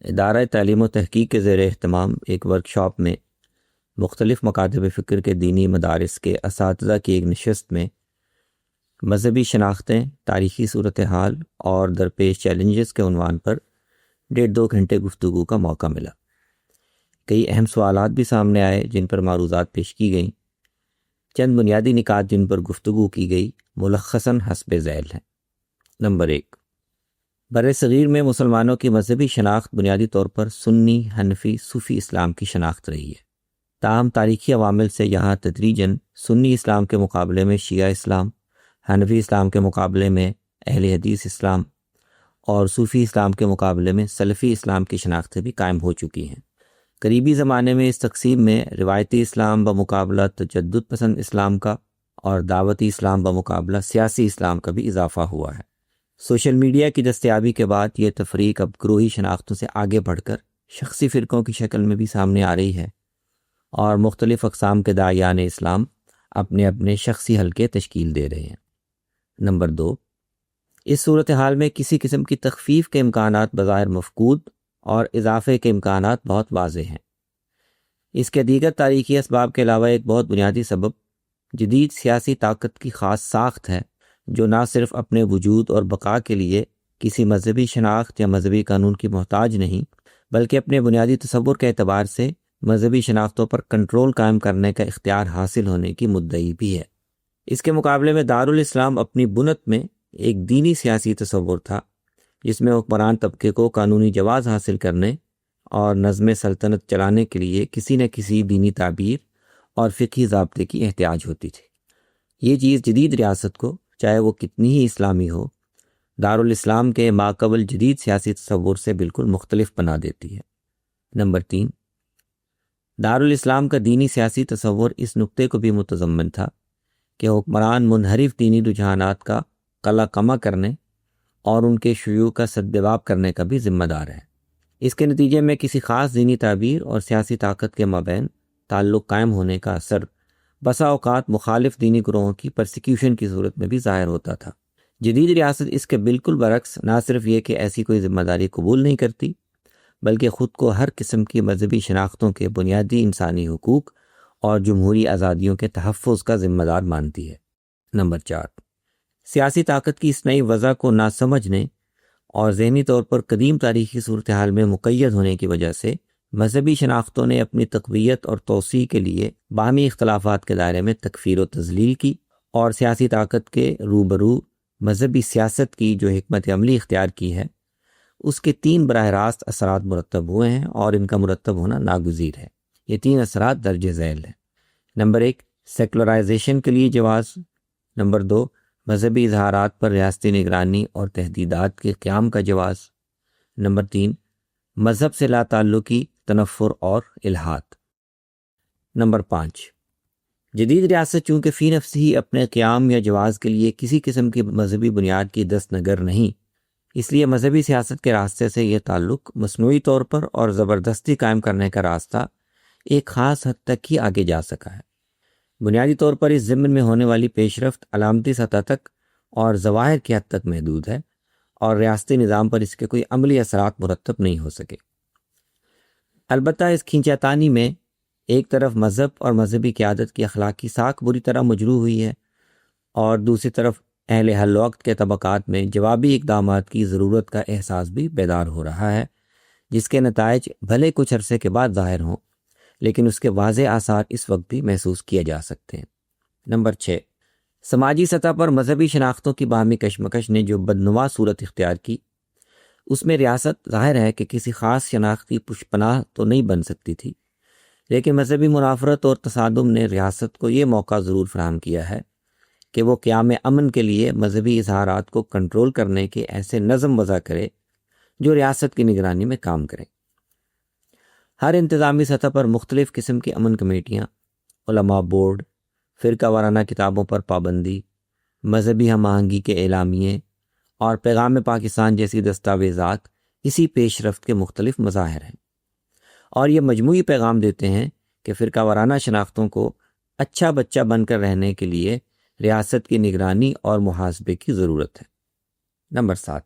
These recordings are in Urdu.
ادارہ تعلیم و تحقیق کے زیر اہتمام ایک ورکشاپ میں مختلف مکاتب فکر کے دینی مدارس کے اساتذہ کی ایک نشست میں مذہبی شناختیں، تاریخی صورتحال اور درپیش چیلنجز کے عنوان پر 1.5-2 گھنٹے گفتگو کا موقع ملا۔ کئی اہم سوالات بھی سامنے آئے جن پر معروضات پیش کی گئیں۔ چند بنیادی نکات جن پر گفتگو کی گئی ملخصاً حسب ذیل ہیں۔ نمبر 1، بر صغیر میں مسلمانوں کی مذہبی شناخت بنیادی طور پر سنی، حنفی، صوفی اسلام کی شناخت رہی ہے۔ تاہم تاریخی عوامل سے یہاں تدریجاً سنی اسلام کے مقابلے میں شیعہ اسلام، حنفی اسلام کے مقابلے میں اہل حدیث اسلام اور صوفی اسلام کے مقابلے میں سلفی اسلام کی شناختیں بھی قائم ہو چکی ہیں۔ قریبی زمانے میں اس تقسیم میں روایتی اسلام بمقابلہ تجدد پسند اسلام کا اور دعوتی اسلام بمقابلہ سیاسی اسلام کا بھی اضافہ ہوا ہے۔ سوشل میڈیا کی دستیابی کے بعد یہ تفریق اب گروہی شناختوں سے آگے بڑھ کر شخصی فرقوں کی شکل میں بھی سامنے آ رہی ہے اور مختلف اقسام کے داعیان اسلام اپنے اپنے شخصی حلقے تشکیل دے رہے ہیں۔ نمبر 2، اس صورتحال میں کسی قسم کی تخفیف کے امکانات بظاہر مفقود اور اضافے کے امکانات بہت واضح ہیں۔ اس کے دیگر تاریخی اسباب کے علاوہ ایک بہت بنیادی سبب جدید سیاسی طاقت کی خاص ساخت ہے، جو نہ صرف اپنے وجود اور بقا کے لیے کسی مذہبی شناخت یا مذہبی قانون کی محتاج نہیں، بلکہ اپنے بنیادی تصور کے اعتبار سے مذہبی شناختوں پر کنٹرول قائم کرنے کا اختیار حاصل ہونے کی مدعی بھی ہے۔ اس کے مقابلے میں دارالاسلام اپنی بنت میں ایک دینی سیاسی تصور تھا، جس میں حکمران طبقے کو قانونی جواز حاصل کرنے اور نظم سلطنت چلانے کے لیے کسی نہ کسی دینی تعبیر اور فقہی ضابطے کی احتیاج ہوتی تھی۔ یہ چیز جدید ریاست کو، چاہے وہ کتنی ہی اسلامی ہو، دارالاسلام کے ماقبل جدید سیاسی تصور سے بالکل مختلف بنا دیتی ہے۔ نمبر 3، دارالاسلام کا دینی سیاسی تصور اس نقطے کو بھی متضمن تھا کہ حکمران منحرف دینی رجحانات کا قلع کما کرنے اور ان کے شیوع کا سدجواب کرنے کا بھی ذمہ دار ہے۔ اس کے نتیجے میں کسی خاص دینی تعبیر اور سیاسی طاقت کے مابین تعلق قائم ہونے کا اثر بسا اوقات مخالف دینی گروہوں کی پرسیکیوشن کی صورت میں بھی ظاہر ہوتا تھا۔ جدید ریاست اس کے بالکل برعکس نہ صرف یہ کہ ایسی کوئی ذمہ داری قبول نہیں کرتی، بلکہ خود کو ہر قسم کی مذہبی شناختوں کے بنیادی انسانی حقوق اور جمہوری آزادیوں کے تحفظ کا ذمہ دار مانتی ہے۔ نمبر 4، سیاسی طاقت کی اس نئی وضع کو نہ سمجھنے اور ذہنی طور پر قدیم تاریخی صورتحال میں مقید ہونے کی وجہ سے مذہبی شناختوں نے اپنی تقویت اور توسیع کے لیے باہمی اختلافات کے دائرے میں تکفیر و تضلیل کی، اور سیاسی طاقت کے روبرو مذہبی سیاست کی جو حکمت عملی اختیار کی ہے، اس کے 3 براہ راست اثرات مرتب ہوئے ہیں اور ان کا مرتب ہونا ناگزیر ہے۔ یہ 3 اثرات درج ذیل ہیں۔ نمبر 1، سیکولرائزیشن کے لیے جواز۔ نمبر 2، مذہبی اظہارات پر ریاستی نگرانی اور تحدیدات کے قیام کا جواز۔ نمبر 3، مذہب سے لا تعلقی، تنفر اور الحاد۔ نمبر 5، جدید ریاست چونکہ فی نفس ہی اپنے قیام یا جواز کے لیے کسی قسم کی مذہبی بنیاد کی دست نگر نہیں، اس لیے مذہبی سیاست کے راستے سے یہ تعلق مصنوعی طور پر اور زبردستی قائم کرنے کا راستہ ایک خاص حد تک ہی آگے جا سکا ہے۔ بنیادی طور پر اس ضمن میں ہونے والی پیش رفت علامتی سطح تک اور ظواہر کی حد تک محدود ہے، اور ریاستی نظام پر اس کے کوئی عملی اثرات مرتب نہیں ہو سکے۔ البتہ اس کھینچاتانی میں ایک طرف مذہب اور مذہبی قیادت کی اخلاقی ساکھ بری طرح مجروح ہوئی ہے، اور دوسری طرف اہل حل وقت کے طبقات میں جوابی اقدامات کی ضرورت کا احساس بھی بیدار ہو رہا ہے، جس کے نتائج بھلے کچھ عرصے کے بعد ظاہر ہوں، لیکن اس کے واضح آثار اس وقت بھی محسوس کیے جا سکتے ہیں۔ نمبر 6، سماجی سطح پر مذہبی شناختوں کی باہمی کشمکش نے جو بدنما صورت اختیار کی، اس میں ریاست ظاہر ہے کہ کسی خاص شناختی پشپناہ تو نہیں بن سکتی تھی، لیکن مذہبی منافرت اور تصادم نے ریاست کو یہ موقع ضرور فراہم کیا ہے کہ وہ قیام امن کے لیے مذہبی اظہارات کو کنٹرول کرنے کے ایسے نظم وضع کرے جو ریاست کی نگرانی میں کام کریں۔ ہر انتظامی سطح پر مختلف قسم کی امن کمیٹیاں، علماء بورڈ، فرقہ وارانہ کتابوں پر پابندی، مذہبی ہم آہنگی کے اعلامیے اور پیغام پاکستان جیسی دستاویزات اسی پیش رفت کے مختلف مظاہر ہیں، اور یہ مجموعی پیغام دیتے ہیں کہ فرقہ وارانہ شناختوں کو اچھا بچہ بن کر رہنے کے لیے ریاست کی نگرانی اور محاسبے کی ضرورت ہے۔ نمبر 7،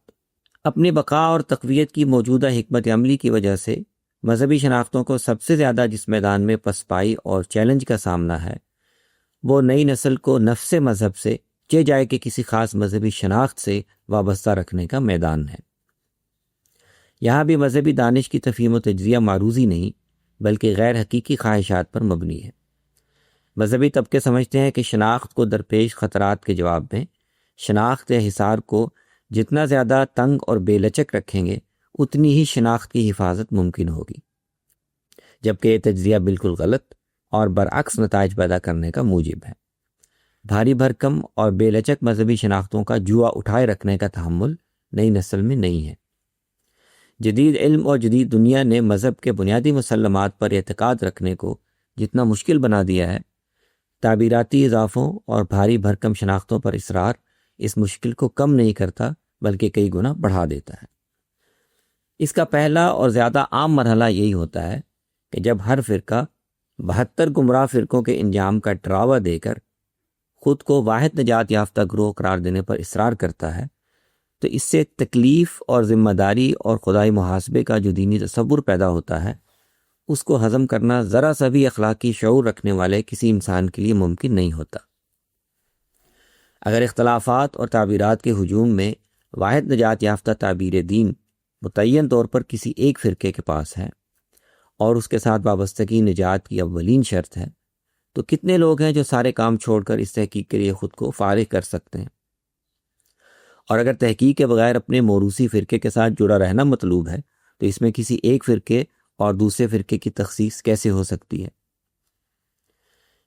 اپنی بقا اور تقویت کی موجودہ حکمت عملی کی وجہ سے مذہبی شناختوں کو سب سے زیادہ جس میدان میں پسپائی اور چیلنج کا سامنا ہے وہ نئی نسل کو نفس مذہب سے چہ جائے کہ کسی خاص مذہبی شناخت سے وابستہ رکھنے کا میدان ہے۔ یہاں بھی مذہبی دانش کی تفہیم و تجزیہ معروضی نہیں بلکہ غیر حقیقی خواہشات پر مبنی ہے۔ مذہبی طبقے سمجھتے ہیں کہ شناخت کو درپیش خطرات کے جواب میں شناخت حصار کو جتنا زیادہ تنگ اور بے لچک رکھیں گے اتنی ہی شناخت کی حفاظت ممکن ہوگی، جبکہ یہ تجزیہ بالکل غلط اور برعکس نتائج پیدا کرنے کا موجب ہے۔ بھاری بھرکم اور بے لچک مذہبی شناختوں کا جوا اٹھائے رکھنے کا تحمل نئی نسل میں نہیں ہے۔ جدید علم اور جدید دنیا نے مذہب کے بنیادی مسلمات پر اعتقاد رکھنے کو جتنا مشکل بنا دیا ہے، تعبیراتی اضافوں اور بھاری بھرکم شناختوں پر اصرار اس مشکل کو کم نہیں کرتا بلکہ کئی گنا بڑھا دیتا ہے۔ اس کا پہلا اور زیادہ عام مرحلہ یہی ہوتا ہے کہ جب ہر فرقہ 72 گمراہ فرقوں کے انجام کا ڈراوا دے کر خود کو واحد نجات یافتہ گروہ قرار دینے پر اصرار کرتا ہے تو اس سے تکلیف اور ذمہ داری اور خدائی محاسبے کا جو دینی تصور پیدا ہوتا ہے اس کو ہضم کرنا ذرا سا بھی اخلاقی شعور رکھنے والے کسی انسان کے لیے ممکن نہیں ہوتا۔ اگر اختلافات اور تعبیرات کے ہجوم میں واحد نجات یافتہ تعبیر دین متعین طور پر کسی ایک فرقے کے پاس ہے اور اس کے ساتھ وابستگی نجات کی اولین شرط ہے، تو کتنے لوگ ہیں جو سارے کام چھوڑ کر اس تحقیق کے لیے خود کو فارغ کر سکتے ہیں؟ اور اگر تحقیق کے بغیر اپنے موروثی فرقے کے ساتھ جڑا رہنا مطلوب ہے تو اس میں کسی ایک فرقے اور دوسرے فرقے کی تخصیص کیسے ہو سکتی ہے؟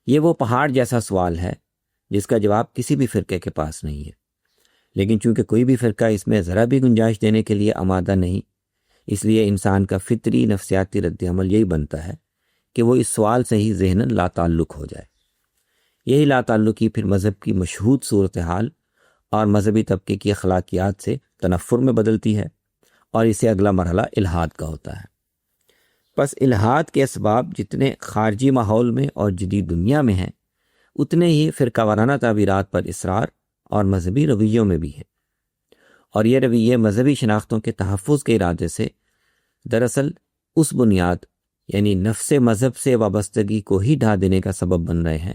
یہ وہ پہاڑ جیسا سوال ہے جس کا جواب کسی بھی فرقے کے پاس نہیں ہے، لیکن چونکہ کوئی بھی فرقہ اس میں ذرا بھی گنجائش دینے کے لیے آمادہ نہیں، اس لیے انسان کا فطری نفسیاتی رد عمل یہی بنتا ہے کہ وہ اس سوال سے ہی ذہناً لا تعلق ہو جائے۔ یہی لا تعلقی پھر مذہب کی مشہود صورتحال اور مذہبی طبقے کی اخلاقیات سے تنفر میں بدلتی ہے، اور اسے اگلا مرحلہ الحاد کا ہوتا ہے۔ پس الحاد کے اسباب جتنے خارجی ماحول میں اور جدید دنیا میں ہیں اتنے ہی فرقہ وارانہ تعبیرات پر اصرار اور مذہبی رویوں میں بھی ہے، اور یہ رویے مذہبی شناختوں کے تحفظ کے ارادے سے دراصل اس بنیاد یعنی نفس مذہب سے وابستگی کو ہی ڈھا دینے کا سبب بن رہے ہیں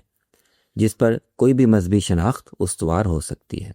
جس پر کوئی بھی مذہبی شناخت استوار ہو سکتی ہے۔